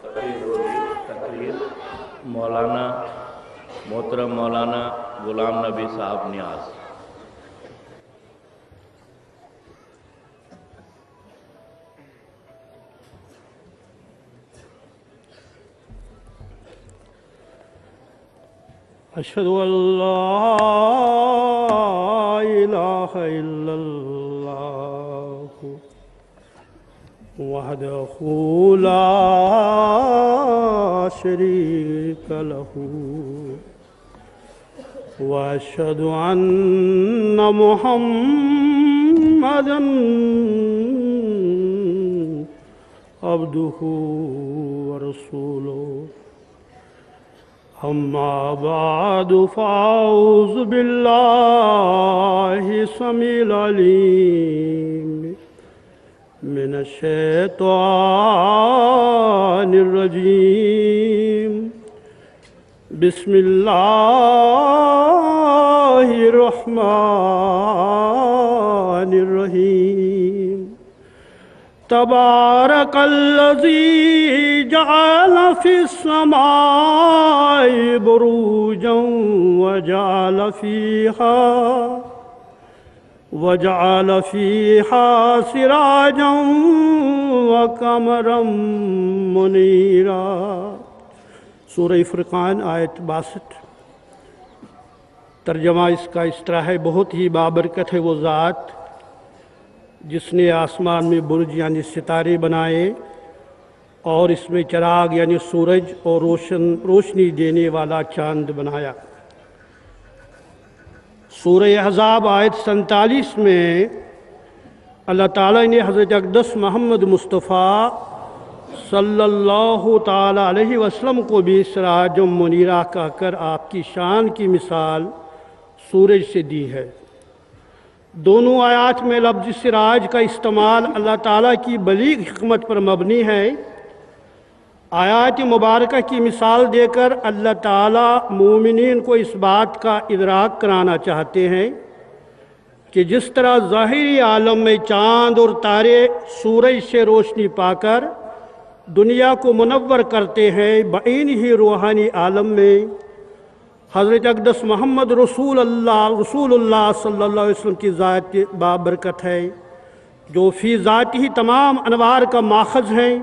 तकरीर होगी। तकरीर मौलाना मोहतरम मौलाना गुलाम नबी साहब नियाज़। अशहदु अल्ला इलाहा इल्लल्लाह वहदहु ला शरीक लहू व अशहदु अन्ना मुहम्मदन अब्दुहु व रसूलुहु। अम्मा बादु फ़ाऊज़ु बिल्लाहि समील अलीम मिनश्शैतानिर रजीम। बिस्मिल्लाहिर रहमानिर रहीम। तबारकल्लज़ी जअल फ़िस्समाइ बुरूजन वजअल फ़ीहा सिराजन व क़मरम मुनीरा। सूरह फ़ुरक़ान आयत 62। तर्जमा इसका इस तरह है, बहुत ही बाबरकत है वो ज़ात जिसने आसमान में बुर्ज यानी सितारे बनाए और इसमें चिराग यानी सूरज और रोशनी देने वाला चांद बनाया। सूरह अहज़ाब आयत 47 में अल्लाह ताला ने हज़रत अक़दस मोहम्मद मुस्तफ़ा सल्लल्लाहु ताला अलैहि वसल्लम को भी सिराजुम मुनीरा कहकर आपकी शान की मिसाल सूरज से दी है। दोनों आयात में लफ्ज़ सिराज का इस्तेमाल अल्लाह ताला की बलीग हिकमत पर मबनी है। आयात मुबारका की मिसाल देकर अल्लाह ताला मोमिनीन को इस बात का इदराक कराना चाहते हैं कि जिस तरह ज़ाहिरी आलम में चाँद और तारे सूरज से रोशनी पाकर दुनिया को मुनव्वर करते हैं, बईन ही रूहानी आलम में हज़रत अक़दस मोहम्मद रसूलुल्लाह सल्लल्लाहु अलैहि वसल्लम की ज़ात बाबरकत है, जो फ़ी ज़ात ही तमाम अनवार का माखज़ हैं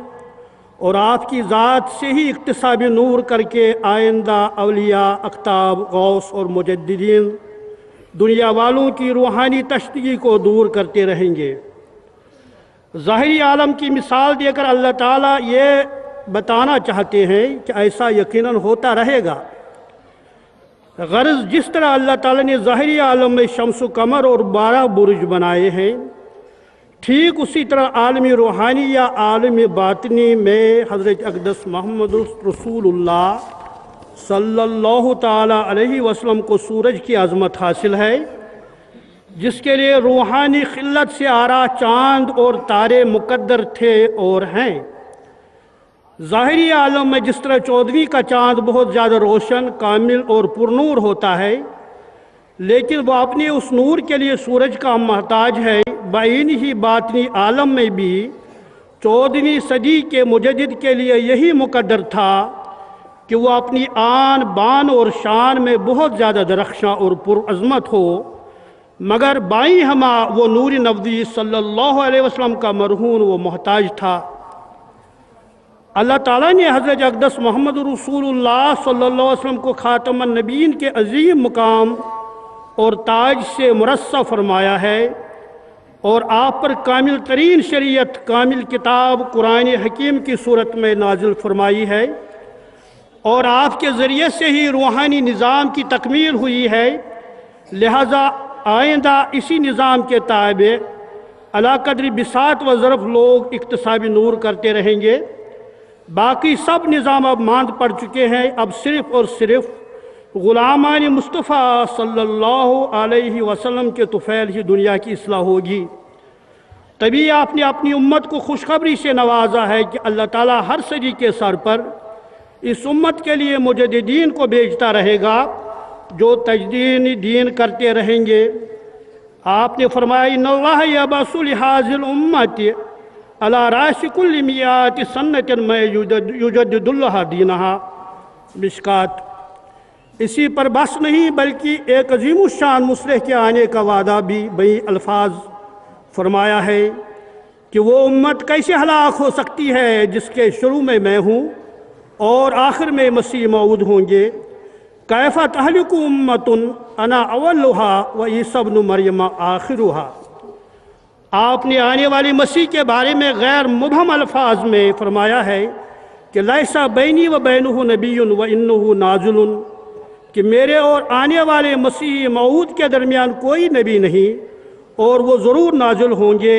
और आपकी ज़ात से ही इक्तिसाबी नूर करके आइंदा अवलिया, अक़ताब, गौस और मुजद्दिदीन दुनिया वालों की रूहानी तश्तगी को दूर करते रहेंगे। ज़ाहिरी आलम की मिसाल देकर अल्लाह ताला ये बताना चाहते हैं कि ऐसा यकीनन होता रहेगा। ग़र्ज़ जिस तरह अल्लाह ताला ने ज़ाहिरी आलम में शम्स कमर और 12 बुर्ज बनाए हैं, ठीक उसी तरह आलमी रूहानी या आलमी बातनी में हज़रत अक़दस मोहम्मद रसूलुल्लाह सल्लल्लाहु ताला अलैहि वसल्लम को सूरज की अज़मत हासिल है, जिसके लिए रूहानी खिल्लत से आरा चाँद और तारे मुक़द्दर थे और हैं। ज़ाहिरी आलम में जिस तरह 14वीं का चाँद बहुत ज़्यादा रोशन, कामिल और पुरनूर होता है, लेकिन वह अपने उस नूर के लिए सूरज का मोहताज है। बाइन ही बातनी आलम में भी 14वीं सदी के मुजद्दिद के लिए यही मुक़द्दर था कि वह अपनी आन बान और शान में बहुत ज़्यादा दरख्शां और पुरअज़मत हो, मगर बाईं हमा वो नूर नबी सल्लल्लाहु अलैहि वसल्लम का मरहून वो मोहताज था। अल्लाह ताला ने हज़रत अक़दस मोहम्मद रसूलुल्लाह सल्लल्लाहु अलैहि वसल्लम को ख़ातमुन नबीय्यीन के अज़ीम मुकाम और ताज से मुरस्सा फरमाया है और आप पर कामिल तरीन शरीयत, कामिल किताब कुरान हकीम की सूरत में नाजिल फरमाई है और आपके ज़रिए से ही रूहानी निज़ाम की तकमील हुई है। लिहाजा आइंदा इसी निज़ाम के ताबे अला क़द्र बिसात व ज़रफ़ लोग इक्तिसाबी नूर करते रहेंगे। बाकी सब निज़ाम अब मांद पड़ चुके हैं। अब सिर्फ़ और सिर्फ ग़ुलामान मुस्तफ़ा सल्लल्लाहु अलैहि वसल्लम के तुफ़ैल ही दुनिया की इस्लाह होगी। तभी आपने अपनी उम्मत को खुशखबरी से नवाजा है कि अल्लाह ताला हर सदी के सर पर इस उम्मत के लिए मुजद्दिदीन को भेजता रहेगा जो तजदीद दीन करते रहेंगे। आपने फरमाया इन्नल्लाह यबअसु लिहाज़िल उम्मति अला राशि कुल्ल मियात सन्नतन में युजद्दुल्लाह दीनहा मिशकात। इसी पर बस नहीं बल्कि एक अजीमुशान मुसलह के आने का वादा भी बई अल्फाज फरमाया है कि वो उम्मत कैसे हलाक हो सकती है जिसके शुरू में मैं हूँ और आखिर में मसीह मौद होंगे। कैफ़ा तहलिकु उम्मतुन अना अव्वलुहा व ईसा इब्नु मरियम आखिरुहा। आपने आने वाली मसीह के बारे में गैर मुबहम अल्फाज में फरमाया है कि लैसा बैनी व बैनुहु नबियुन व इन्नुहु नाज़िलुन, कि मेरे और आने वाले मसीह मऊद के दरमियान कोई नबी नहीं और वो ज़रूर नाजिल होंगे।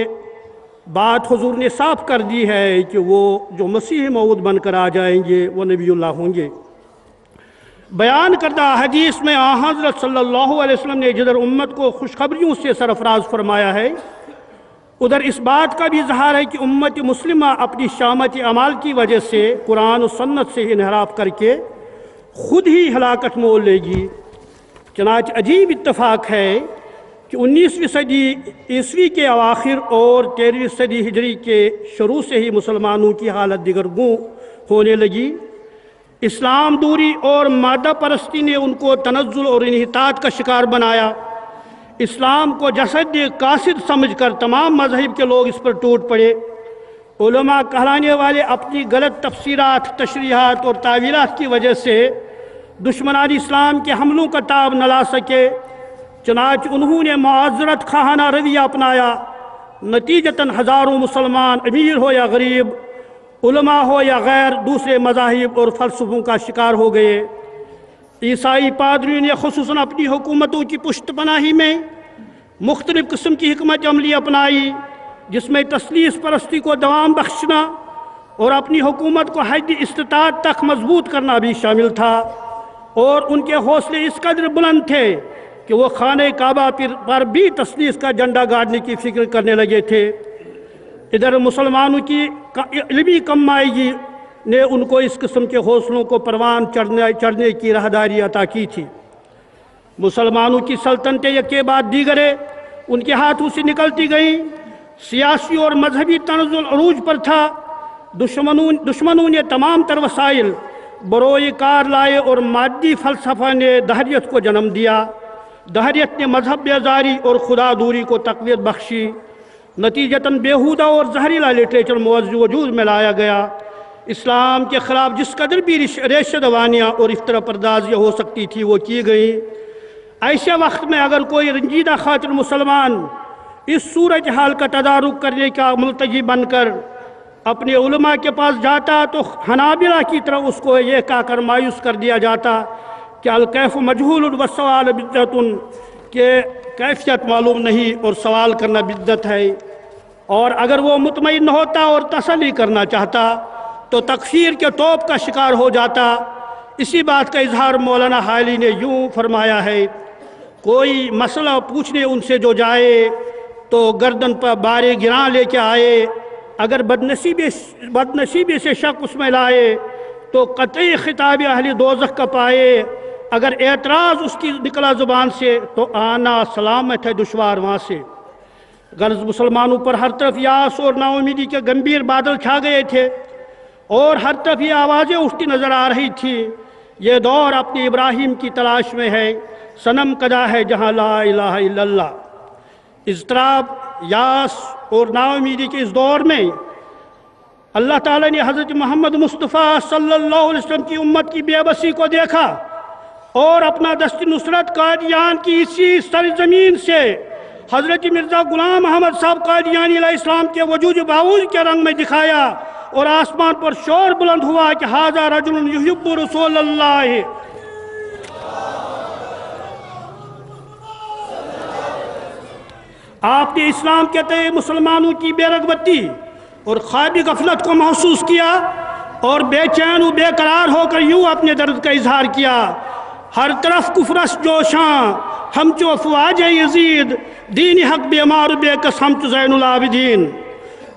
बात हुजूर ने साफ कर दी है कि वो जो मसीह मऊद बनकर आ जाएंगे वो नबीउल्लाह होंगे। बयान करदा हदीस में हज़रत सल्लल्लाहु अलैहि वसल्लम ने जिधर उम्मत को खुशखबरियों से सरफराज फरमाया है, उधर इस बात का भी इजहार है कि उम्मत मुस्लिमा अपनी शामत अमाल की वजह से कुरान और सुन्नत से इन्हराफ करके खुद ही हलाकत मोल लेगी। चनाच अजीब इत्तफाक है कि 19वीं सदी ईस्वी के अवाखिर और 13वीं सदी हिजरी के शुरू से ही मुसलमानों की हालत दिगरगूं होने लगी। इस्लाम दूरी और मादा परस्ती ने उनको तनज़्ज़ुल और इन्हितात का शिकार बनाया। इस्लाम को जसद कासिद समझकर तमाम मज़हब के लोग इस पर टूट पड़े। उलमा कहलाने वाले अपनी गलत तफसीरात, तशरीहात और तावीलात की वजह से दुश्मनान इस्लाम के हमलों का ताब न ला सके। चनाच उन्होंने मुआज़रत खाना रवैया अपनाया। नतीजतन हज़ारों मुसलमान अमीर हो या गरीब, उलमा हो या गैर, दूसरे मज़ाहिब और फ़लसफ़ों का शिकार हो गए। ईसाई पादरियों ने खुसूसन अपनी हुकूमतों की पुष्ट पनाही में मुख्तलिफ़ किस्म की हिकमत अमली अपनाई, जिसमें तस्लीस परस्ती को दवाम बख्शना और अपनी हुकूमत को हद इस्तिताअत तक मजबूत करना भी शामिल था। और उनके हौसले इस कदर बुलंद थे कि वो खाने काबा पर भी तस्लीस का झंडा गाड़ने की फ़िक्र करने लगे थे। इधर मुसलमानों की इल्मी कमाई ने उनको इस किस्म के हौसलों को परवान चढ़ने की राहदारी अता की थी। मुसलमानों की सल्तनतें एक के बाद दीगरे उनके हाथों से निकलती गईं। सियासी और मजहबी तनज़्ज़ुल अरूज पर था। दुश्मनों ने तमाम तर वसाइल बरोए कार लाए और मादी फ़लसफ़ा ने दहरियत को जन्म दिया। दहरियत ने मजहब बेजारी और खुदा दूरी को तक़वियत बख्शी। नतीजतन बेहुदा और जहरीला लिटरेचर वजूद में लाया गया। इस्लाम के ख़िलाफ़ जिस कदर भी रेशदवानियाँ और इफ्तरा पर्दाजियाँ हो सकती थी वो की गई। ऐसे वक्त में अगर कोई रंजीदा खातिर मुसलमान इस सूरत हाल का तदारुक करने का मुल्तजी बनकर अपने उलमा के पास जाता तो हनाबिला की तरह उसको ये कहकर मायूस कर दिया जाता कि अल-कैफ़ मजहूल व सवाल बिद्दतुन, के कैफियत मालूम नहीं और सवाल करना बिद्दत है। और अगर वो मुतमईन होता और तसल्ली करना चाहता तो तकफीर के तोप का शिकार हो जाता। इसी बात का इजहार मौलाना हाली ने यूँ फरमाया है, कोई मसला पूछने उनसे जो जाए तो गर्दन पर बारे गिरा लेके आए। अगर बदनसीबी से शक उसमें लाए तो कतई खिताब अहली दोज़ख का पाए। अगर एतराज़ उसकी निकला ज़ुबान से तो आना सलामत है दुश्वार वहाँ से। गर्ज मुसलमानों पर हर तरफ यास और नाउमीदी के गंभीर बादल छा गए थे और हर तरफ ये आवाज़ें उठती नज़र आ रही थी, ये दौर अपने इब्राहिम की तलाश में है, सनम कदा है जहाँ ला इलाहा इल्लल्लाह। इज़्तिराब, यास और नाउमीदी के इस दौर में अल्लाह ताला ने हज़रत मोहम्मद मुस्तफ़ा सल्लल्लाहु अलैहि वसल्लम की उम्मत की बेबसी को देखा और अपना दस्त नुसरत कादियान की इसी सरजमीन से हज़रत मिर्ज़ा ग़ुलाम अहमद साहब कादियानी अलैहिस्सलाम के वजूद बावूज के रंग में दिखाया और आसमान पर शोर बुलंद हुआ कि हाज़ा रजुलुन युहिब्बु रसूलल्लाह। आपने इस्लाम के तय मुसलमानों की बेरगबती और ख्वाबी गफलत को महसूस किया और बेचैन व बेकरार होकर यूँ अपने दर्द का इजहार किया। हर तरफ कुफरस जोशां हम चो अफवाज यजीद दीन हक बेमार बेकस हम चो ज़ैनुल आबिदीन।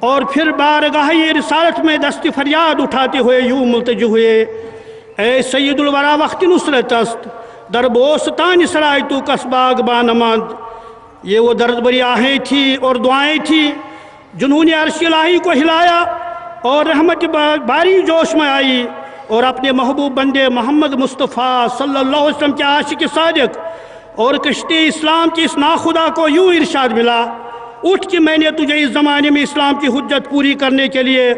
और फिर बारगाह रिसालत में दस्ती फरियाद उठाते हुए यूँ मुल्तजी हुए, ए सैयदुल वरा वक्त नुसरत अस्त दरबोस्तान सराय तू कसबाग बानमद। ये वो दर्द भरी आहें थी और दुआएं थी जिन्होंने अर्श इलाही को हिलाया और रहमत बारी जोश में आई और अपने महबूब बंदे मोहम्मद मुस्तफ़ा सल्लल्लाहु अलैहि वसल्लम के आशिक सादिक और कश्ती इस्लाम की इस नाखुदा को यूँ इरशाद मिला, उठ कि मैंने तुझे इस ज़माने में इस्लाम की हुज्जत पूरी करने के लिए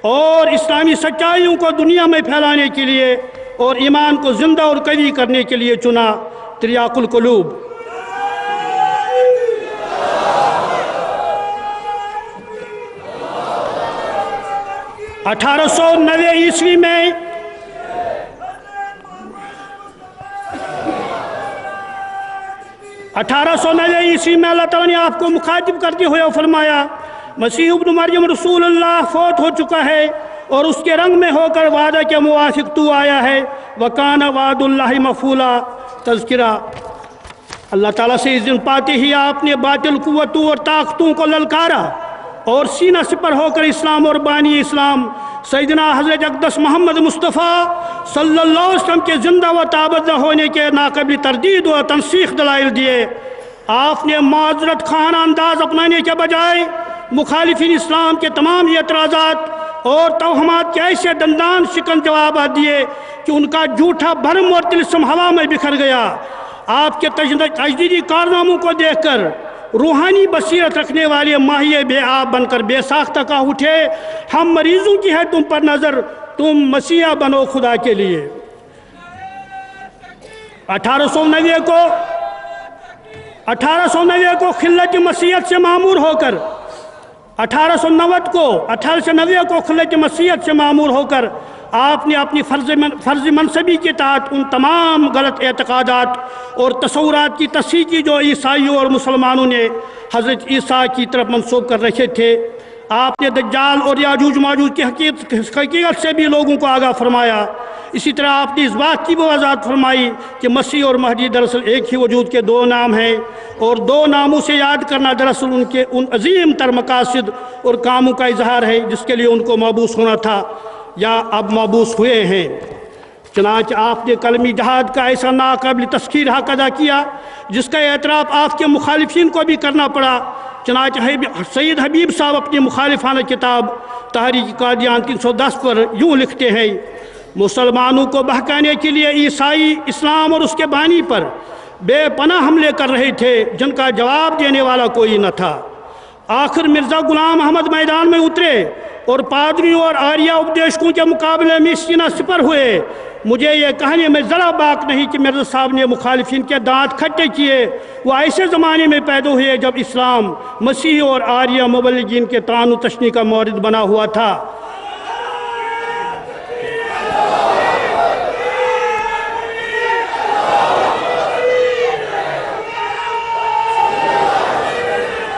और इस्लामी सच्चाइयों को दुनिया में फैलाने के लिए और ईमान को ज़िंदा और कवी करने के लिए चुना। त्रियाकुल कुलूब। (1890 ईस्वी में अल्लाह ताला ने आपको मुखातिब करते हुए फरमाया, मसीह इब्न मरियम रसूलुल्लाह फौत हो चुका है और उसके रंग में होकर वादा के मुवाफिक तू आया है। वकाना वादुल्लाहि मफूला। तज़किरा। अल्लाह ताला से इज़्ज़त पाते ही आपने बातिल कुव्वतों और ताकतों को ललकारा और सीना सिपर होकर इस्लाम और बानी इस्लाम सैयदना हज़रत अक़दस मोहम्मद मुस्तफ़ा सल्लल्लाहु अलैहि वसल्लम के ज़िंदा व ताबद होने के नाक़ाबिल तरदीद व तनसीख दलाइल दिए। आपने माज़रत खाना अंदाज अपनाने के बजाय मुखालिफिन इस्लाम के तमाम एतराज़ात और तौहमात के ऐसे दंदान शिकन जवाब दिए कि उनका झूठा भरम और तिलस्म हवा में बिखर गया। आपके तजदीदी कारनामों को देखकर रूहानी बसीरत रखने वाले माहिए बेआब बनकर बेसाख्ता का उठे, हम मरीजों की है तुम पर नज़र, तुम मसीहा बनो खुदा के लिए। 1890 को खिल्लत मसीहत से मामूर होकर 1890 को खिल्लत मसीहत से मामूर होकर आपने अपनी फ़र्ज़ मनसबी के तहत उन तमाम गलत एतक़ादात और तसव्वुरात की तस्हीह की जो ईसाइयों और मुसलमानों ने हज़रत ईसा की तरफ मंसूब कर रखे थे। आपने दज्जाल और याजूज माजूज की हकीकत से भी लोगों को आगाह फरमाया। इसी तरह आपने इस बात की भी वज़ाहत फरमाई कि मसीह और महदी दरअसल एक ही वजूद के दो नाम हैं और दो नामों से याद करना दरअसल उनके उन अजीम तर मकासद और कामों का इजहार है जिसके लिए उनको मबूस होना था या अब मबूस हुए हैं। चनांचे आपने कलमी जहाद का ऐसा नाकाबिल तस्खीर हक अदा किया जिसका एतराफ़ आपके मुखालिफिन को भी करना पड़ा। चनांचे सैयद हबीब साहब अपनी मुखालिफाना किताब तहरीक कादियान 310 पर यूँ लिखते हैं, मुसलमानों को बहकाने के लिए ईसाई इस्लाम और उसके बानी पर बेपनाह हमले कर रहे थे जिनका जवाब देने वाला कोई न था। आखिर मिर्ज़ा ग़ुलाम अहमद मैदान में उतरे और पादरियों और आर्या उपदेशकों के मुकाबले में सीना सिपर हुए। मुझे ये कहने में ज़रा बाक नहीं कि मिर्ज़ा साहब ने मुखालिफिन के दांत खट्टे किए। वो ऐसे ज़माने में पैदा हुए जब इस्लाम मसीह और आर्या मुबल्लिगीन के तान तशनी का मौरिद बना हुआ था।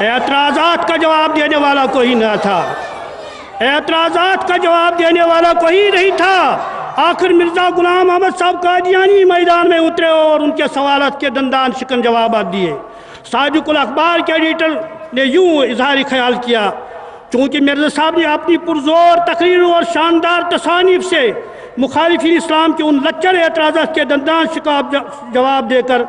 एतराज़ात का जवाब देने वाला कोई न था, एतराज़ात का जवाब देने वाला कोई नहीं था। आखिर मिर्ज़ा ग़ुलाम अहमद साहब कादियानी मैदान में उतरे और उनके सवालात के दंदान शिकन जवाब दिए। सादिकुल अखबार के एडिटर ने यूँ इजहार ख्याल किया, चूँकि मिर्ज़ा साहब ने अपनी पुरज़ोर तकरीर और शानदार तसानीफ से मुखालिफिन इस्लाम के उन लच्चर एतराज़ात के दंदान शिकाब जवाब देकर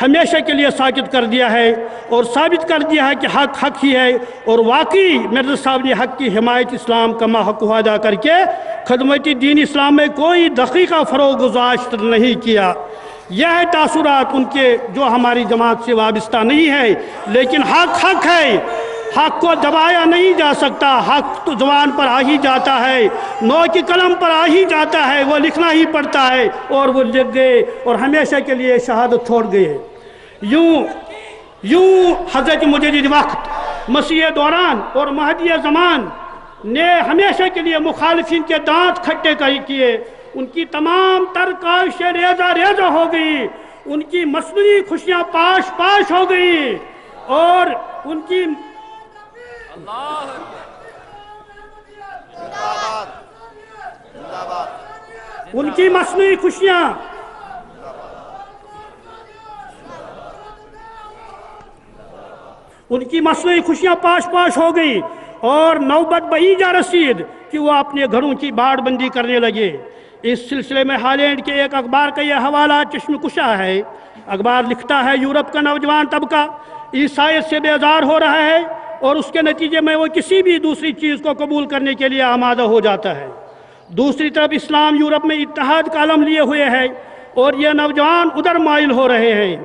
हमेशा के लिए साकित कर दिया है और साबित कर दिया है कि हक हक ही है। और वाकई मिर्ज़ा साहब ने हक की हिमायत इस्लाम का हक़ अदा करके खदमत दीन इस्लाम में कोई दक़ीक़ा फ़रोग़ गुज़ाश्त नहीं किया। यह तासुरात उनके जो हमारी जमात से वाबस्ता नहीं है, लेकिन हक हक है, हक को दबाया नहीं जा सकता। हक तो ज़ुबान पर आ ही जाता है, नौ की कलम पर आ ही जाता है, वो लिखना ही पड़ता है और वो लिख गए और हमेशा के लिए शहादत छोड़ गए। यूँ हज़रत मुजद्दिद वक्त मसीह दौरान और महदी ज़मान ने हमेशा के लिए मुखालिफिन के दांत खट्टे किए। उनकी तमाम तर काविशें रेजा रेजा हो गई, उनकी मसनूई खुशियाँ पाश पाश हो गई और उनकी मसनूई खुशियाँ पाश पाश हो गई और नौबत बही जा रसीद कि वो अपने घरों की बाड़ बंदी करने लगे। इस सिलसिले में हॉलैंड के एक अखबार का यह हवाला चश्म कुशा है। अखबार लिखता है, यूरोप का नौजवान तबका ईसाइयत से बेजार हो रहा है اور اس کے نتیجے میں وہ کسی بھی دوسری چیز کو قبول کرنے کے لیے آمادہ ہو جاتا ہے۔ دوسری طرف اسلام یورپ میں اتحاد کا علم لیے ہوئے ہے اور یہ نوجوان ادھر مائل ہو رہے ہیں۔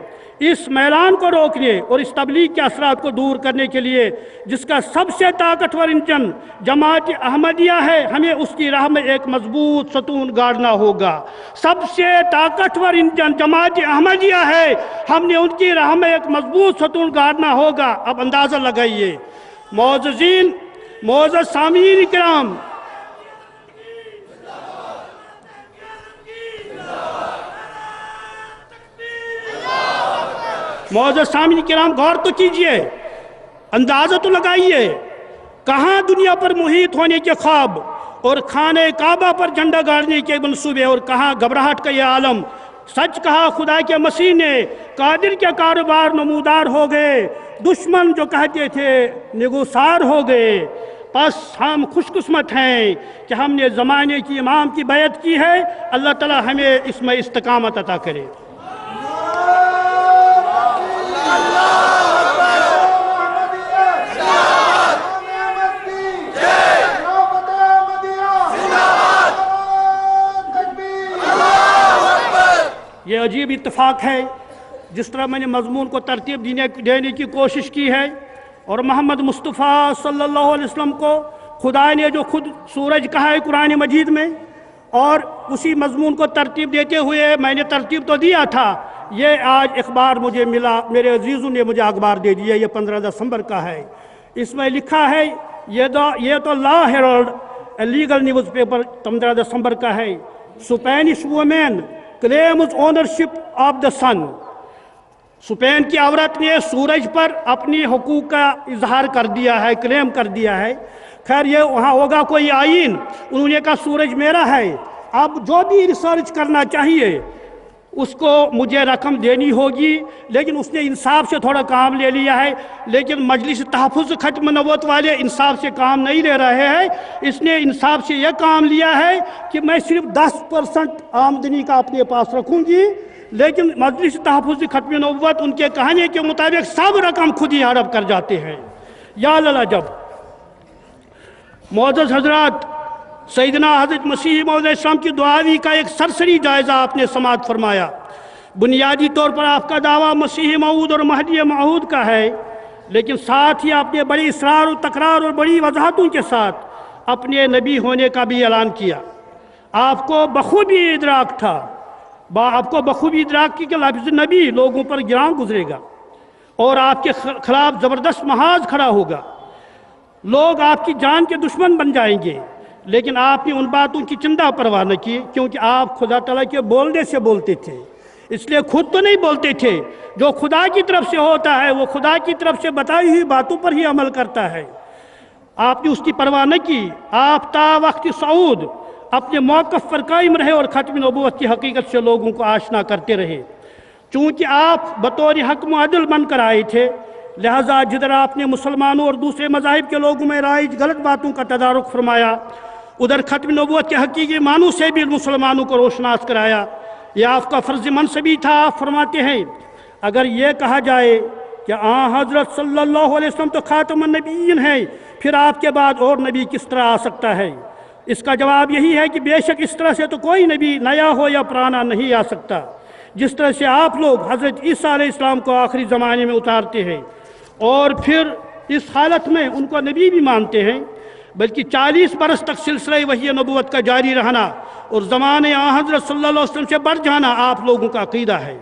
اس میلان کو روکنے اور اس تبلیغ کے اثرات کو دور کرنے کے لیے جس کا سب سے طاقتور انجن جماعت احمدیہ ہے، ہمیں اس کی راہ میں ایک مضبوط ستون گاڑنا ہوگا۔ سب سے طاقتور انجن جماعت احمدیہ ہے، ہم نے ان کی راہ میں ایک مضبوط ستون گاڑنا ہوگا۔ اب اندازہ لگائیے معززین، معزز سامعین کرام، معزز سامعین کرام، غور تو کیجئے، اندازہ تو لگائیے، کہاں دنیا پر محیط ہونے کے خواب اور خانہ کعبہ پر جھنڈا گاڑنے کے منصوبے، اور کہاں گھبراہٹ کا یہ عالم۔ سچ کہا خدا کے مسیح نے، قادر کے کاروبار نمودار ہو گئے، دشمن جو کہتے تھے نگوسار ہو گئے۔ پس ہم خوش قسمت ہیں کہ ہم نے زمانے کی امام کی بیعت کی ہے۔ اللہ تعالی ہمیں اس میں استقامت عطا کرے۔ یہ عجیب اتفاق ہے، جس طرح میں نے مضمون کو ترتیب دینے کی کوشش کی ہے، اور محمد مصطفیٰ صلی اللہ علیہ وسلم کو خدا نے جو خود سورج کہا ہے قرآن مجید میں، اور اسی مضمون کو ترتیب دیتے ہوئے میں نے ترتیب تو دیا تھا، یہ آج اخبار مجھے ملا، میرے عزیزوں نے مجھے اخبار دے دیا، یہ 15 دسمبر کا ہے۔ اس میں لکھا ہے، یہ تو لا ہیرالڈ لیگل نیوز پیپر 15 دسمبر کا ہے۔ Spanish woman claims ownership of the sun۔ اسپین کی عورت نے سورج پر اپنی حقوق کا اظہار کر دیا ہے، کلیم کر دیا ہے۔ خیر یہ وہاں ہوگا کوئی آئین، انہوں نے کہا سورج میرا ہے، اب جو بھی ریسرچ کرنا چاہیے اس کو مجھے رقم دینی ہوگی، لیکن اس نے انصاف سے تھوڑا کام لے لیا ہے، لیکن مجلس تحفظ ختم نبوت والے انصاف سے کام نہیں لے رہے ہیں۔ اس نے انصاف سے یہ کام لیا ہے کہ میں صرف 10% آمدنی کا اپنے پاس رکھوں گی، لیکن مجلس تحفظ ختم نبوت ان کے کہنے کے مطابق سب رقم خود ہی ہڑپ کر جاتے ہیں۔ یا للعجب! معزز حضرات، سیدنا حضرت مسیح موعود اسلام کی دعاوی کا ایک سرسری جائزہ آپ نے سماعت فرمایا۔ بنیادی طور پر آپ کا دعویٰ مسیح موعود اور مہدی موعود کا ہے، لیکن ساتھ ہی آپ نے بڑی اصرار و تکرار اور بڑی وضاحتوں کے ساتھ اپنے نبی ہونے کا بھی اعلان کیا۔ آپ کو بخوبی ادراک تھا، آپ کو بخوبی ادراک کی کہ لفظ نبی لوگوں پر گراں گزرے گا اور آپ کے خلاف زبردست محاذ کھڑا ہوگا، لوگ آپ کی جان کے دشمن بن جائیں گے، لیکن آپ نے ان باتوں کی چندہ پرواہ نہ کی، کیونکہ آپ خدا تعالیٰ کے بولنے سے بولتے تھے، اس لیے خود تو نہیں بولتے تھے، جو خدا کی طرف سے ہوتا ہے وہ خدا کی طرف سے بتائی ہوئی باتوں پر ہی عمل کرتا ہے۔ آپ نے اس کی پرواہ نہ کی، آپ تا وقت صعود اپنے موقف پر قائم رہے اور ختم نبوت کی حقیقت سے لوگوں کو آشنا کرتے رہے۔ چونکہ آپ بطور حکم و عدل بن کر آئے تھے، لہٰذا جدھر آپ نے مسلمانوں اور دوسرے مذاہب کے لوگوں میں رائج غلط باتوں کا تدارک فرمایا، ادھر ختم نبوت کے حقیقی معنوں سے بھی مسلمانوں کو روشناس کرایا۔ یہ آپ کا فرض منصبی تھا۔ آپ فرماتے ہیں اگر یہ کہا جائے کہ حضرت صلی اللہ علیہ وسلم تو خاتم النبیین ہیں، پھر آپ کے بعد اور نبی کس طرح آ سکتا ہے؟ اس کا جواب یہی ہے کہ بے شک اس طرح سے تو کوئی نبی نیا ہو یا پرانا نہیں آ سکتا، جس طرح سے آپ لوگ حضرت عیسیٰ علیہ السلام کو آخری زمانے میں اتارتے ہیں اور پھر اس حالت میں ان کو نبی بھی مانتے ہیں، بلکہ 40 برس تک سلسلہ وحی نبوت کا جاری رہنا اور زمانے حضرت صلی اللہ علیہ وسلم سے بڑھ جانا آپ لوگوں کا عقیدہ ہے۔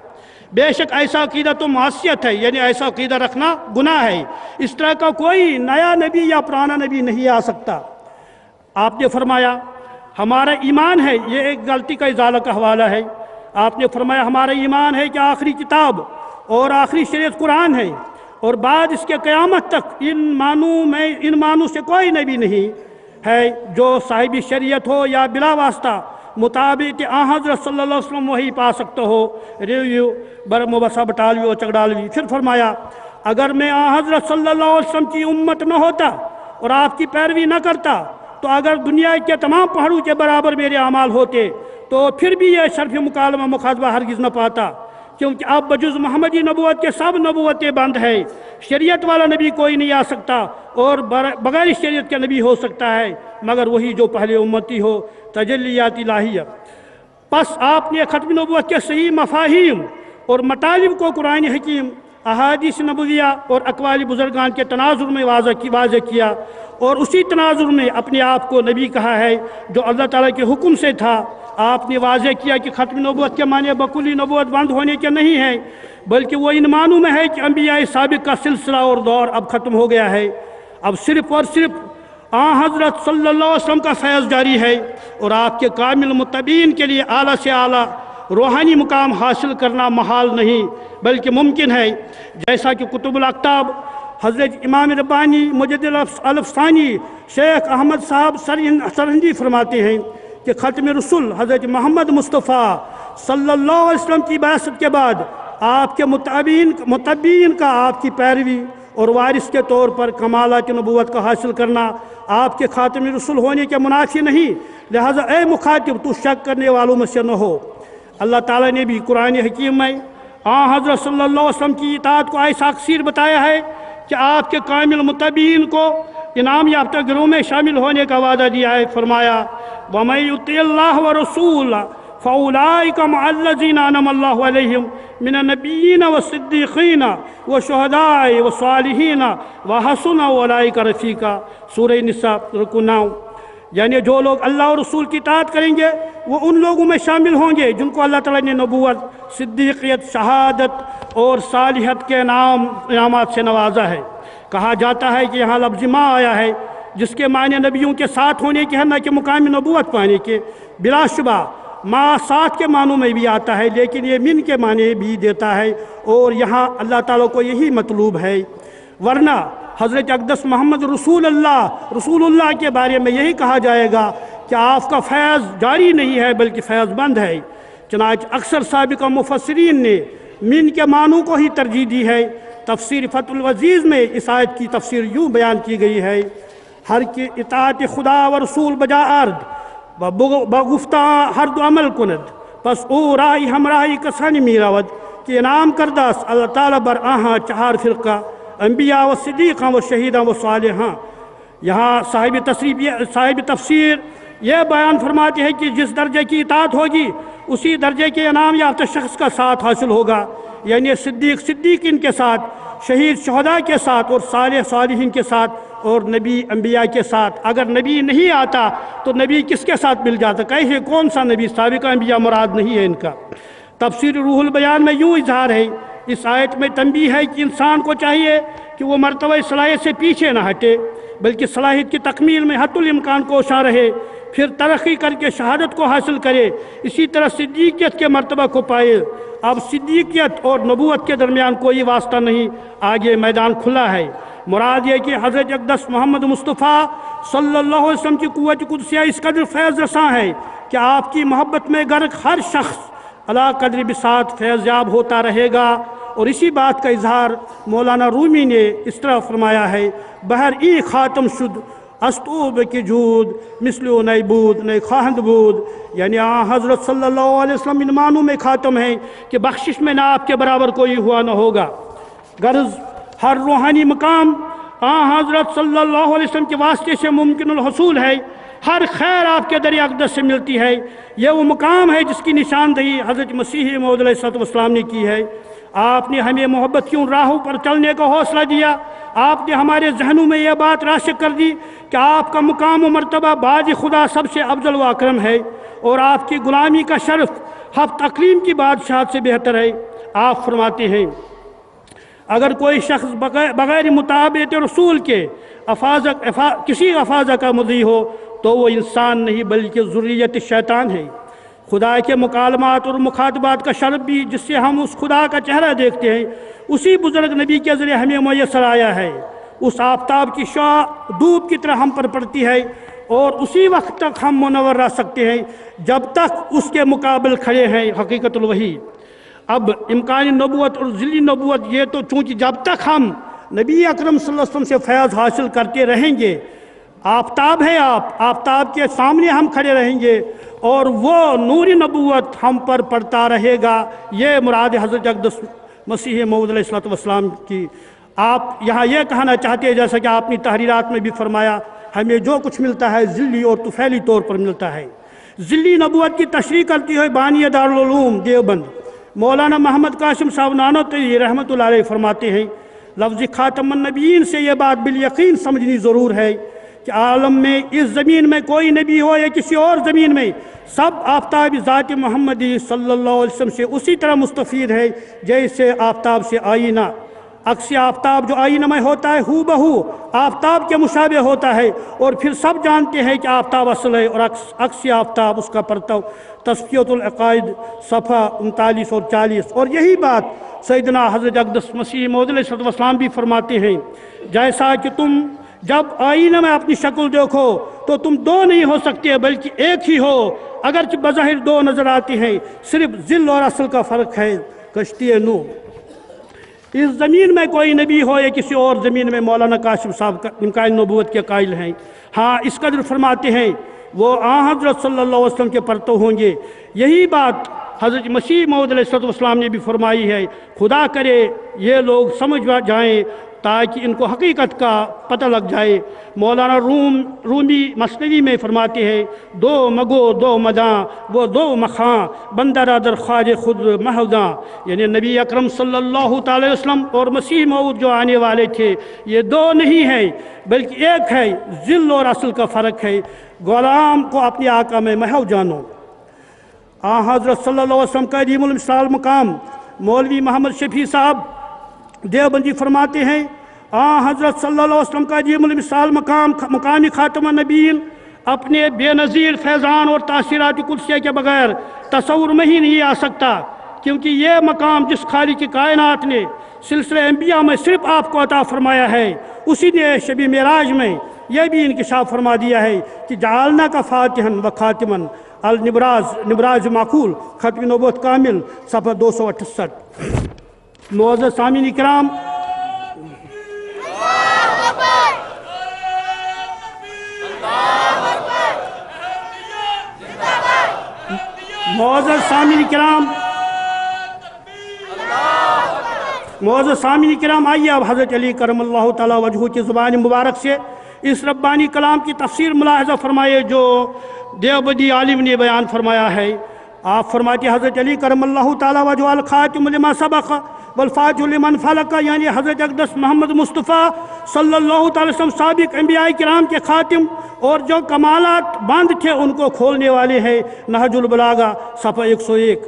بے شک ایسا عقیدہ تو معصیت ہے، یعنی ایسا عقیدہ رکھنا گناہ ہے۔ اس طرح کا کوئی نیا نبی یا پرانا نبی نہیں آ سکتا۔ آپ نے فرمایا ہمارا ایمان ہے، یہ ایک غلطی کا ازالہ کا حوالہ ہے۔ آپ نے فرمایا ہمارا ایمان ہے کہ آخری کتاب اور آخری شریعت قرآن ہے، اور بعد اس کے قیامت تک ان معنوں سے کوئی نبی نہیں ہے جو صاحب شریعت ہو یا بلا واسطہ مطابق حضرت صلی اللہ علیہ وسلم وہی پا سکتا ہو، ریویو برمبسا بٹالوی و چگڑالوی۔ پھر فرمایا اگر میں حضرت صلی اللہ علیہ وسلم کی امت نہ ہوتا اور آپ کی پیروی نہ کرتا، تو اگر دنیا کے تمام پہاڑوں کے برابر میرے اعمال ہوتے تو پھر بھی یہ شرف مکالمہ مخاطبہ ہرگز نہ پاتا، क्योंकि अब बजुज़ मोहम्मदी नबूवत के सब नबूवतें बंद है। शरीयत वाला नबी कोई नहीं आ सकता और बगैर शरीयत के नबी हो सकता है मगर वही जो पहले उम्मती हो, तजल्लियात इलाहिया। बस आपने ख़त्म नबूवत के सही मफाहिम और मतालिब को कुरान हकीम, अहादीस नबविया और अक़वाल बुज़ुर्गान के तनाजुर में वाज़ह किया और उसी तनाजुर में अपने आप को नबी कहा है जो अल्लाह ताला के हुक्म से था। आपने वाज़ह किया कि ख़त्म नबूवत के माने बकुली नबूवत बंद होने के नहीं है, बल्कि वो इन मानों में है कि अंबिया साबिक़ का सिलसिला और दौर अब ख़त्म हो गया है। अब सिर्फ़ और सिर्फ हज़रत सल्लल्लाहु अलैहि वसल्लम का फैज़ जारी है और आपके कामिल मुत्तबीन के लिए आला से आला रूहानी मुकाम हासिल करना महल नहीं बल्कि मुमकिन है। जैसा कि कुतुबुल अक़ताब हज़रत इमाम रब्बानी मुजद्दिद अल-अफ़सानी शेख अहमद साहब सरहिंदी फरमाते हैं कि ख़त्म रसूल हज़रत मोहम्मद मुस्तफ़ा सल्लल्लाहु अलैहि वसल्लम की बासत के बाद आपके मुत्तबीन का आपकी पैरवी और वारिस के तौर पर कमालात नबूवत का हासिल करना आपके ख़ातम रसूल होने के मुनाफी नहीं। लिहाजा ए मुखातिब तू शक करने वालों में से न हो। अल्लाह ताला ने भी कुरान हकीम में हज़रत सल्लल्लाहु अलैहि वसल्लम की इताअत को ऐसा अक्सर बताया है कि आपके कामिल मुत्तबीन को इनाम याफ्ता गिरोह में शामिल होने का वादा दिया है। फरमाया वमन युतिअल्लाह व रसूलहु फ़उलाइका मअल्लज़ीना अनअमल्लाहु अलैहिम मिनन नबिय्यीन व सिद्दीक़ीन व शुहदाए व सालिहीन व हसुन उलाइका रफ़ीक़ा। सूरह निसा रुकू 9। यानी जो लोग अल्लाह और रसूल की इताअत करेंगे वो उन लोगों में शामिल होंगे जिनको अल्लाह ताला ने नबूवत, सिद्दीक़ियत, शहादत और सालिहत के इनामात से नवाजा है। कहा जाता है कि यहाँ लफ्ज़ माँ आया है जिसके माने नबियों के साथ होने के हैं, न कि मुकाम नबूवत पाने के। बिलाशुबा माँ साथ के मानों में भी आता है लेकिन ये मिन के माने भी देता है और यहाँ अल्लाह ताला को यही मतलूब है। वरना हज़रत अक़दस मोहम्मद रसूलुल्लाह के बारे में यही कहा जाएगा कि आपका फैज़ जारी नहीं है बल्कि फैज़ बंद है। चनाच अक्सर साबिक़ा मुफस्सिरीन ने मिन के मानों को ही तरजीह दी है। तफसीर फ़तहुल वज़ीज़ में इस आयत की तफसीर यूँ बयान की गई है, हर की इताअत खुदा व रसूल बजा अर्द बगुफ्ता हर दो अमल कुनद बस ओ राही हमराही कसानी मीरावद कि इनाम करदास अल्लाह ताला बर आहा चार फ़िरका अंबिया व सिद्दीक़ा व शहीदा व सालिहा। यहाँ साहिब तफसीर यह बयान फरमाते हैं कि जिस दर्जे की इताअत होगी उसी दर्जे के इनाम याफ्ता शख्स का साथ हासिल होगा। यानी सिद्दीक़ीन के साथ, शहीद शुहदा के साथ और सालिहीन के साथ और नबी अंबिया के साथ। अगर नबी नहीं आता तो नबी किसके साथ मिल जाता? कैसे कौन सा नबी? साबिक़ा अंबिया मुराद नहीं है इनका। तफसीर रूहुल बयान में यूँ इजहार है, इस आयत में तंबीह है कि इंसान को चाहिए कि वो मर्तबा सलाहियत से पीछे ना हटे बल्कि सलाहियत की तकमील में हत्तुल इम्कान कोशा रहे, फिर तरक्की करके शहादत को हासिल करे, इसी तरह सिद्दीक़ियत के मर्तबा को पाए। अब सिद्दीक़ियत और नबूवत के दरमियान कोई वास्ता नहीं, आगे मैदान खुला है। मुराद ये कि हज़रत अक़दस मोहम्मद मुस्तफ़ा सल्लल्लाहु अलैहि वसल्लम की क़ुव्वत क़ुदसिया इस कदर फैज़ रसां है कि आपकी मोहब्बत में गर्क हर शख्स अला कदर बिसात फैज़याब होता रहेगा। और इसी बात का इजहार मौलाना रूमी ने इस तरह फरमाया है, बहर ई ख़ातम शुद अस्तूब की जूद मिसलो नई बूद नई खाहंद बूद। यानी हज़रत सल्लल्लाहु अलैहि वसल्लम इन मानों में ख़ातम है कि बख्शिश में ना आपके बराबर कोई हुआ न होगा। गर्ज़ हर रूहानी मकाम हज़रत सल्लल्लाहु अलैहि वसल्लम के वास्ते से मुमकिनुल हसूल है। हर खैर आपके दरिया अक़दस से मिलती है। यह वो मुकाम है जिसकी निशानदही हज़रत मसीह मौऊद अलैहिस्सलाम ने की है। आपने हमें मोहब्बत की उन राहों पर चलने का हौसला दिया। आपने हमारे जहनों में यह बात राशिक कर दी कि आपका मुकाम व मर्तबा बाज खुदा सबसे अफजल व अकरम है और आपकी ग़ुलामी का शर्फ हफ़ तकलीम की बादशाहत से बेहतर है। आप फरमाते हैं, अगर कोई शख्स बग़ैर मुताबियत रसूल के किसी अफाज़ा का मुद्दी हो तो वो इंसान नहीं बल्कि ज़ुर्रियत शैतान है। खुदा के मुकालमात और मुखातबात का शर्फ भी जिससे हम उस खुदा का चेहरा देखते हैं उसी बुज़ुर्ग नबी के ज़रिए हमें मुयस्सर आया है। उस आफ़ताब की शाह धूप की तरह हम पर पड़ती है और उसी वक्त तक हम मुनव्वर रह सकते हैं जब तक उसके मुकाबल खड़े हैं हकीकतुल वही। अब इम्कान नबूवत और ज़िल्ली नबूवत ये तो चूँकि जब तक हम नबी अकरम सल्लल्लाहु अलैहि वसल्लम से फैज़ हासिल करते रहेंगे आफताब हैं आप, आफताब के सामने हम खड़े रहेंगे और वो नूर नबूवत हम पर पड़ता रहेगा। ये मुराद हज़रत अक़दस मसीह मऊद अलैहिस्सलाम की। आप यहाँ ये कहना चाहते हैं, जैसा कि आपने तहरीरात में भी फरमाया, हमें जो कुछ मिलता है ज़िल्ली और तुफ़ैली तौर पर मिलता है। ज़िल्ली नबूवत की तशरीह करती है बानी दारुल उलूम देवबंद मौलाना मोहम्मद कासिम साहब नानोतवी रहमतुल्लाह अलैह फरमाते हैं, लफ्ज़ ख़ातमुन नबिय्यीन से ये बात बिल यकीन समझनी ज़रूर है कि आलम में इस ज़मीन में कोई नबी हो या किसी और ज़मीन में, सब आफ्ताब ज़ात मोहम्मदी सल्लल्लाहु अलैहि वसल्लम से उसी तरह मुस्तफ़ीद है जैसे आफ्ताब से आईना। अक्स आफ्ताब जो आईना में होता है हू बहू आफ्ताब के मुशाबे होता है, और फिर सब जानते हैं कि आफ्ताब असल है और अक्स आफ्ताब उसका परतव। तस्फियतुल अक़ाइद सफ़ा 39 और 40। और यही बात सैयदना हज़रत अक़दस मसीह मऊद अलैहिस्सलाम भी फरमाते हैं, जैसा कि तुम जब आईना में अपनी शक्ल देखो तो तुम दो नहीं हो सकते बल्कि एक ही हो, अगरचे बज़ाहिर दो नज़र आते हैं, सिर्फ ज़िल और असल का फ़र्क है। कश्ती नूह इस ज़मीन में कोई नबी हो या किसी और ज़मीन में, मौलाना कासिम साहब का इम्कान नबूवत के कायल हैं। हाँ, इस कदर फरमाते हैं वो हज़रत सल्लल्लाहु अलैहि वसल्लम के परतो होंगे। यही बात हज़रत मसीह मऊद अलैहिस्सलाम ने भी फरमाई है। खुदा करे ये लोग समझ जाएँ ताकि इनको हकीकत का पता लग जाए। मौलाना रूमी मसनवी में फरमाते हैं, दो मगो दो मदां वो दो मखां बंदर दर ख्वाज खुद महदां, यानी नबी अकरम सल्लल्लाहु अलैहि वसल्लम और मसीह मऊद जो आने वाले थे ये दो नहीं है बल्कि एक है, ज़िल और असल का फ़र्क है। ग़ुलाम को अपने आका में महव जानो। हज़रत सल्लल्लाहु अलैहि वसल्लम का अज़ीमुल मिसाल मकाम मौलवी मोहम्मद शफ़ी साहब देवबंदी फरमाते हैं, हज़रत सल्लल्लाहु अलैहि वसल्लम का अज़ीमुल मिसाल मकामी ख़ातमुन नबिय्यीन अपने बेनज़ीर फैज़ान और तासीरात कुदसिया के बगैर तसव्वुर में ही नहीं आ सकता, क्योंकि ये मकाम जिस खालिक़ कायनात ने सिलसिले अंबिया में सिर्फ आपको अता फरमाया है, उसी ने शबी मेराज में यह भी इंकिशाफ फरमा दिया है कि जालना का फ़ातिहन व ख़ातिमन अल निबराज माकूल ख़त्म नबूवत कामिल सफ़ा 268। मुअज़्ज़ज़ सामीन इकराम, मुअज़्ज़ज़ सामीन इकराम, आइए अब हज़रत अली करमल्लाहु तआला वजहू की ज़ुबान मुबारक से इस रब्बानी कलाम की तफसीर मुलाहज़ा फरमाए जो देवबंदी आलिम ने बयान फरमाया है। आप फरमाते हज़रत अली करमल्लाहु तआला वजहू अल ख़ातिम लिमा सबक़ वल फ़ातिहु लिमन फ़लक़, यानी हज़रत अक़दस मोहम्मद मुस्तफ़ा सल्लल्लाहु अलैहि वसल्लम साबिक़ अंबिया किराम के ख़ातिम और जो कमालात बंद थे उनको खोलने वाले हैं। नहजुल बलागा सफ़ा 101।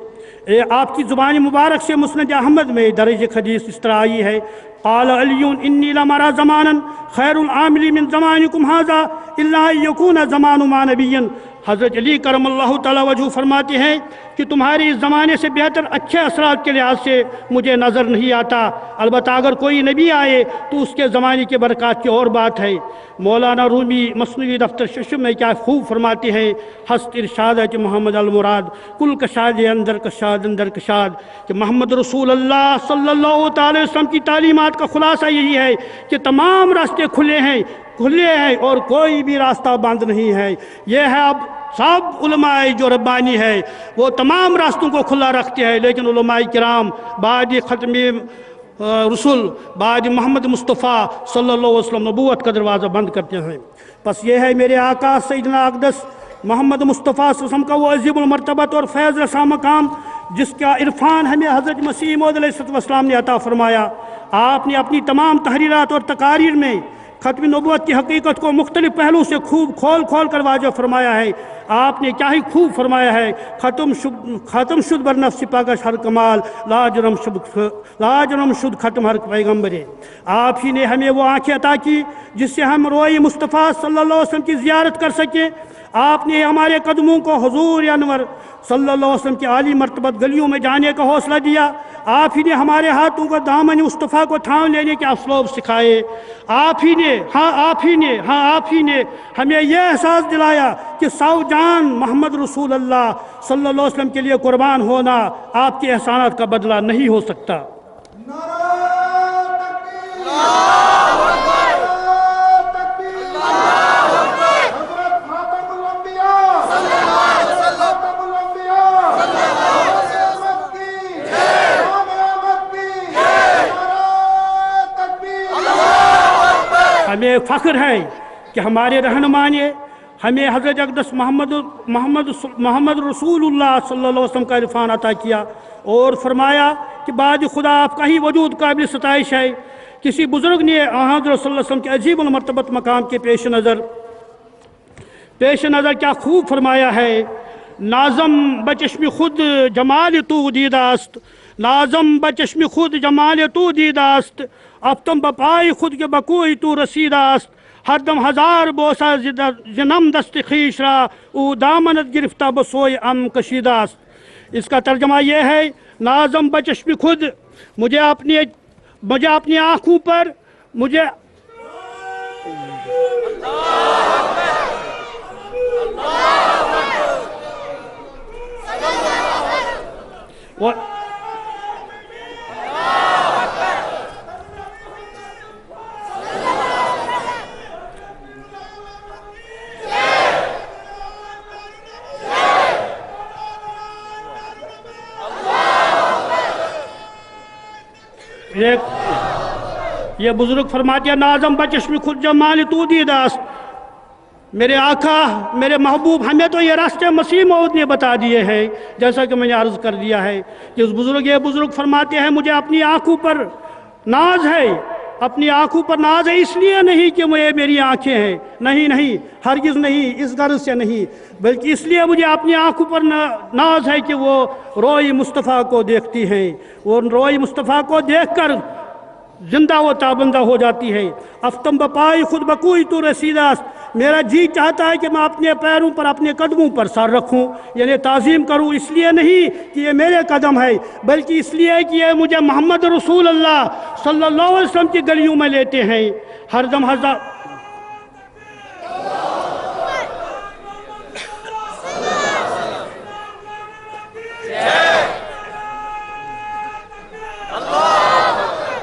आपकी ज़ुबान मुबारक से मुस्नद अहमद में दर्ज हदीस इस तरह आई है, क़ाल अलियुन इन्नी लमरा ज़मानन खैरुल आमिली मिन ज़मानिकुम हाज़ा इल्ला यकून ज़मानु मा नबिय्यन। हज़रत अली करमल्लाहु तआला वजहू फरमाते हैं कि तुम्हारे इस ज़माने से बेहतर अच्छे असरात के लिहाज से मुझे नज़र नहीं आता, अलबत्ता अगर कोई नबी आए तो उसके ज़माने के बरक़ात की और बात है। मौलाना रूमी मसनवी दफ्तर शशम में क्या खूब फरमाते हैं, हस्त इरशाद है कि मोहम्मद अल मुराद कुल कशाद अंदर कशाद, कि मोहम्मद रसूल अल्लाह सल्लल्लाहु अलैहि वसल्लम की तालीमात का खुलासा यही है कि तमाम रास्ते खुले हैं और कोई भी रास्ता बंद नहीं है। यह है अब सब उलमाए जो रब्बानी है वो तमाम रास्तों को खुला रखते हैं, लेकिन उलमाए किराम बाद ख़त्म रसूल बाद मोहम्मद मुस्तफ़ा सल्लल्लाहु अलैहि वसल्लम नबूवत का दरवाज़ा बंद करते हैं। बस ये है मेरे आका सैयदना अक़दस मोहम्मद मुस्तफ़ा सल्लल्लाहु अलैहि वसल्लम का वो अज़ीमुल मर्तबत और फैज़ रसा मकाम जिसका इरफान हमें हज़रत मसीह मऊद अलैहिस्सलाम ने अता फरमाया। आपने अपनी तमाम तहरीरात और तकारीर में ख़त्म नबूवत की हकीकत को मुख्तलिफ पहलू से खूब खोल कर वाज़ह फरमाया है। आपने क्या ही खूब फरमाया है, ख़त्म शुद बर नफ्स पाकश हर कमाल लाजरम शुद ख़त्म हर पैगम्बर। आप ही ने हमें वो आँखें अता की जिससे हम रोए मुस्तफ़ा सल्लल्लाहु अलैहि वसल्लम की ज़ियारत कर सकें। आपने हमारे कदमों को हुज़ूर अनवर सल्लल्लाहु अलैहि वसल्लम की आली मर्तबत गलियों में जाने का हौसला दिया। आप ही ने हमारे हाथों को दामन मुस्तफ़ा को थाम लेने के असलोब सिखाए। आप ही ने हमें यह एहसास दिलाया कि सौ जान मोहम्मद रसूल अल्लाह सल्लल्लाहु अलैहि वसल्लम के लिए कुर्बान होना आपके एहसानात का बदला नहीं हो सकता। हमें फ़ख्र है कि हमारे रहनुमा ने हमें हज़रत अक़दस मोहम्मद रसूलुल्लाह सल्लल्लाहु अलैहि वसल्लम का इरफान अता किया और फरमाया कि बाद खुदा आपका ही वजूद काबिल सताइश है। किसी बुज़ुर्ग ने हज़रत सल्लल्लाहु अलैहि वसल्लम के अजीब मरतबत मकाम के पेश नज़र क्या खूब फरमाया है, नाज़म बचश्म खुद जमाल तू दीदास्त, नाज़म बचश्म खुद जमाल तू दीदास्त, अब तुम बपाई खुद के बकोई तू रसीदास्त, हर दम हज़ार बोसा जन्म दस्त खीश रा ऊ दामनत गिरफ्ता बसोई अम कशीदास्त। इसका तर्जमा यह है, नाज़म बचश्म खुद, मुझे अपनी आँखों पर ये बुजुर्ग फरमाते हैं, नाज़म बचश्म खुद जमाल तू दीदास्त, मेरे आका मेरे महबूब हमें तो ये रास्ते मसीह मौद ने बता दिए हैं, जैसा कि मैंने अर्ज़ कर दिया है कि ये बुजुर्ग फरमाते हैं मुझे अपनी आँखों पर नाज है, अपनी आँखों पर नाज है, इसलिए नहीं कि मुझे मेरी आँखें हैं, नहीं हरगिज़ नहीं, इस गर्ज़ से नहीं, बल्कि इसलिए मुझे अपनी आँखों पर नाज है कि वो रोई मुस्तफ़ा को देखती हैं, वो रोई मुस्तफ़ा को देखकर जिंदा व ताबंदा हो जाती है। अफ्तम बपाई खुद बकुई तो रसीदास, मेरा जी चाहता है कि मैं अपने पैरों पर अपने कदमों पर सर रखूं, यानी ताज़ीम करूं, इसलिए नहीं कि ये मेरे कदम है बल्कि इसलिए कि ये मुझे मोहम्मद रसूल अल्लाह सल्लल्लाहु अलैहि वसल्लम की गलियों में लेते हैं। हरदम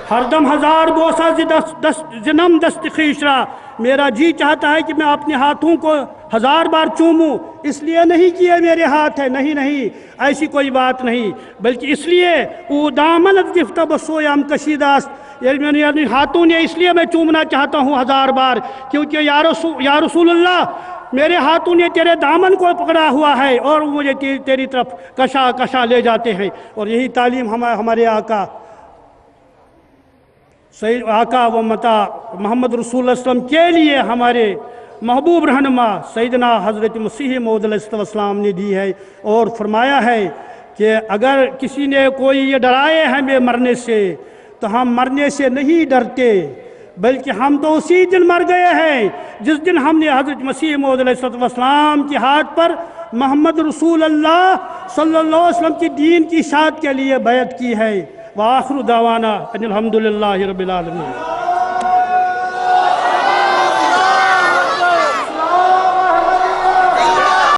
हरदम हज़ार बोसा जन्म दस्त खीशरा, मेरा जी चाहता है कि मैं अपने हाथों को 1000 बार चूमूं, इसलिए नहीं कि ये मेरे हाथ है, नहीं ऐसी कोई बात नहीं, बल्कि इसलिए वो दामनत गिफ्ता बसोयाम कशीदास, यानी हाथों ने इसलिए मैं चूमना चाहता हूँ 1000 बार, क्योंकि या रसूलुल्लाह मेरे हाथों ने तेरे दामन को पकड़ा हुआ है और वो मुझे तेरी तरफ कशा ले जाते हैं। और यही तालीम हमारे आका सही आका व मता मोहम्मद रसूल वसल्लम के लिए हमारे महबूब रहनुमा सैयदना हज़रत मसीह मौऊद अलैहिस्सलाम ने दी है। और फरमाया है कि अगर किसी ने कोई ये डराए हमें मरने से, तो हम मरने से नहीं डरते, बल्कि हम तो उसी दिन मर गए हैं जिस दिन हमने हज़रत मसीह मौऊद अलैहिस्सलाम के हाथ पर मोहम्मद रसूल अल्लाह सल्लल्लाहु अलैहि वसल्लम की दीन की इशाअत के लिए बैत की है। व आखिर दावाना अनिल हम्दुलिल्लाहि रब्बिल आलमीन।